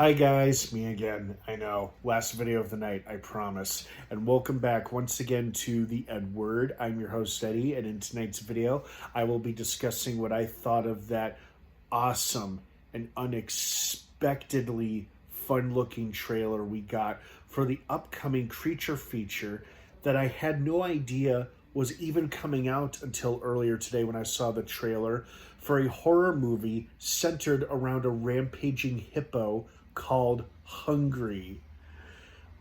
Hi guys, me again. I know, last video of the night, I promise. And welcome back once again to the EdWord. I'm your host Eddie, and in tonight's video, I will be discussing what I thought of that awesome and unexpectedly fun-looking trailer we got for the upcoming creature feature that I had no idea was even coming out until earlier today when I saw the trailer for a horror movie centered around a rampaging hippo called Hungry.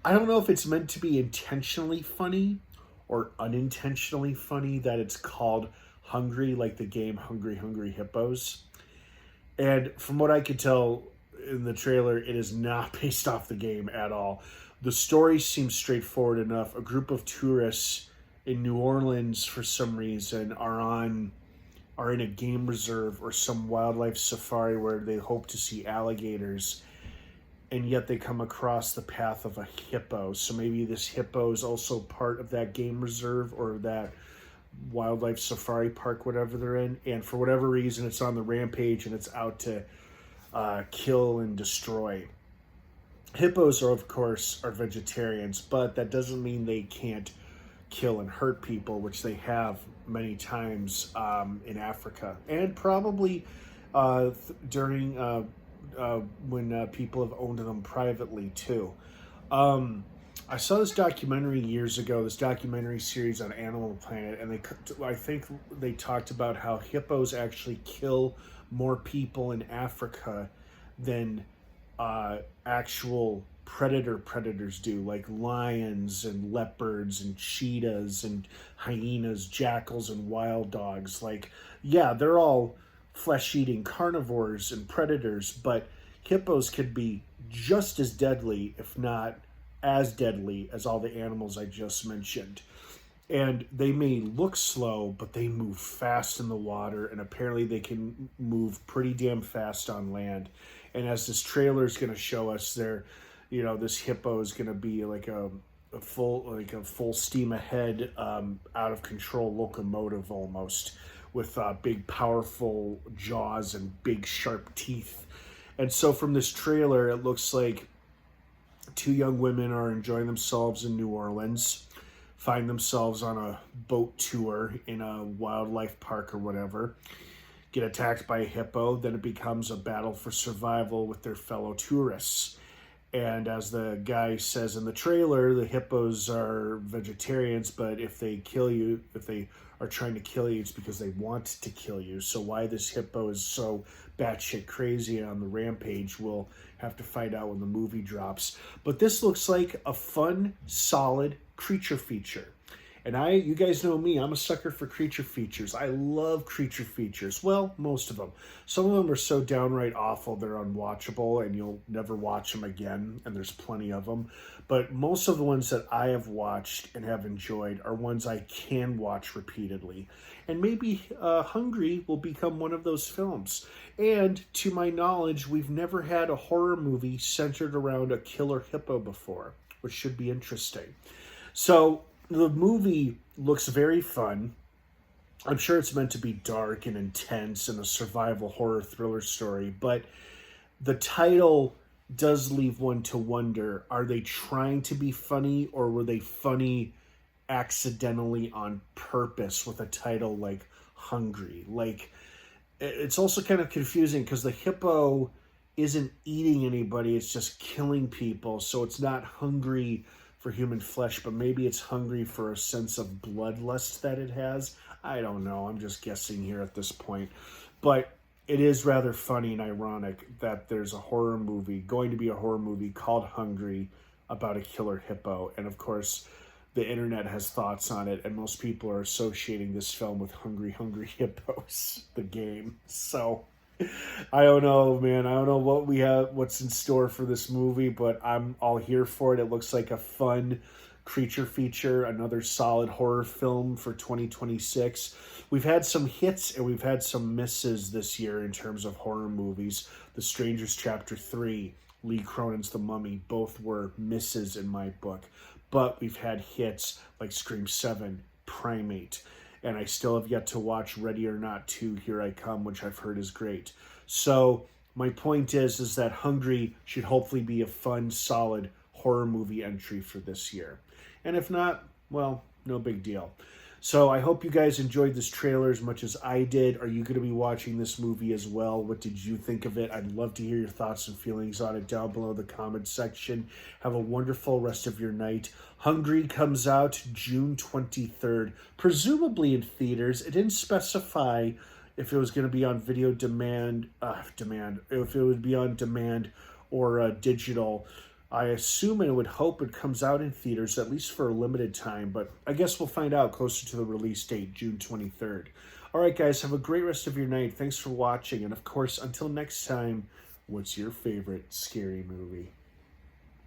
I don't know if it's meant to be intentionally funny or unintentionally funny that it's called Hungry, like the game Hungry Hungry Hippos. And from what I could tell in the trailer, it is not based off the game at all. The story seems straightforward enough. A group of tourists in New Orleans, for some reason, are in a game reserve or some wildlife safari where they hope to see alligators, and yet they come across the path of a hippo. So maybe this hippo is also part of that game reserve or that wildlife safari park, whatever they're in. And for whatever reason, it's on the rampage and it's out to kill and destroy. Hippos are, of course, are vegetarians, but that doesn't mean they can't kill and hurt people, which they have many times in Africa, and probably during when people have owned them privately too. I saw this documentary years ago, this documentary series on Animal Planet, and I think they talked about how hippos actually kill more people in Africa than actual predators do, like lions and leopards and cheetahs and hyenas, jackals and wild dogs. Like, yeah, they're all flesh-eating carnivores and predators, but hippos could be just as deadly, if not as deadly, as all the animals I just mentioned. And they may look slow, but they move fast in the water, and apparently they can move pretty damn fast on land. And as this trailer is going to show us, this hippo is going to be like a full steam ahead, out of control locomotive almost, with big powerful jaws and big sharp teeth. And so from this trailer, it looks like two young women are enjoying themselves in New Orleans, find themselves on a boat tour in a wildlife park or whatever, get attacked by a hippo, then it becomes a battle for survival with their fellow tourists. And as the guy says in the trailer, the hippos are vegetarians, but if they are trying to kill you, it's because they want to kill you. So why this hippo is so batshit crazy on the rampage, we'll have to find out when the movie drops. But this looks like a fun, solid creature feature. And you guys know me, I'm a sucker for creature features. I love creature features. Well, most of them. Some of them are so downright awful, they're unwatchable, and you'll never watch them again, and there's plenty of them. But most of the ones that I have watched and have enjoyed are ones I can watch repeatedly. And maybe Hungry will become one of those films. And to my knowledge, we've never had a horror movie centered around a killer hippo before, which should be interesting. So the movie looks very fun. I'm sure it's meant to be dark and intense and a survival horror thriller story, but the title does leave one to wonder, are they trying to be funny, or were they funny accidentally on purpose with a title like Hungry? Like, it's also kind of confusing because the hippo isn't eating anybody, it's just killing people, so it's not hungry for human flesh, but maybe it's hungry for a sense of bloodlust that it has. I don't know. I'm just guessing here at this point. But it is rather funny and ironic that there's going to be a horror movie called Hungry about a killer hippo. And of course, the internet has thoughts on it, and most people are associating this film with Hungry Hungry Hippos, the game. So I don't know, man. I don't know what's in store for this movie, but I'm all here for it. It looks like a fun creature feature, another solid horror film for 2026. We've had some hits and we've had some misses this year in terms of horror movies. The Strangers Chapter 3, Lee Cronin's The Mummy, both were misses in my book. But we've had hits like Scream 7, Primate, and I still have yet to watch Ready or Not 2, Here I Come, which I've heard is great. So My point is that Hungry should hopefully be a fun, solid horror movie entry for this year. And if not, well, no big deal. So I hope you guys enjoyed this trailer as much as I did. Are you going to be watching this movie as well? What did you think of it? I'd love to hear your thoughts and feelings on it down below in the comments section. Have a wonderful rest of your night. Hungry comes out June 23rd, presumably in theaters. It didn't specify if it was going to be on video if it would be on demand or digital. I assume and would hope it comes out in theaters, at least for a limited time, but I guess we'll find out closer to the release date, June 23rd. All right, guys, have a great rest of your night. Thanks for watching, and of course, until next time, what's your favorite scary movie?